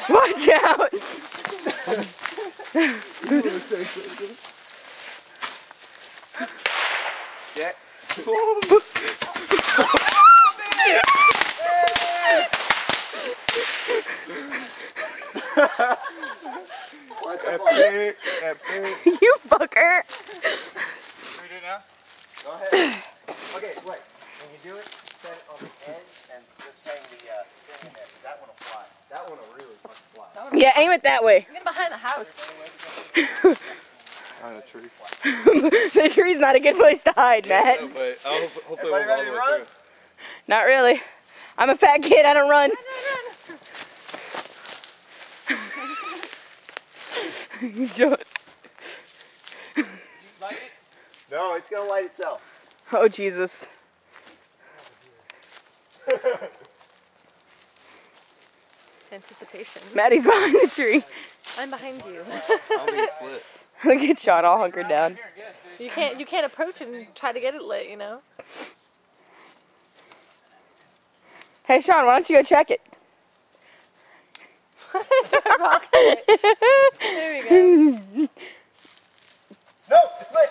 Watch out! Yeah. What the fuck? Epic. You fucker! Can we do it now? Go ahead. Okay, wait. When you do it, set it on the edge and just hang the thing in there. That one will fly. That one will really fucking fly. Yeah, aim it that way. Get behind the house. On a tree. The tree's not a good place to hide, Matt. No, but hopefully we'll ready to run? Not really. I'm a fat kid, I don't run. You don't. Light it? No, it's gonna light itself. Oh, Jesus. Anticipation. Maddie's behind the tree. I'm behind you. I don't think it's lit. Look at Sean all hunkered down. Here, guess, dude. You can't approach it and try to get it lit, you know? Hey, Sean, why don't you go check it? Throw rocks at it. There we go. No, it's lit.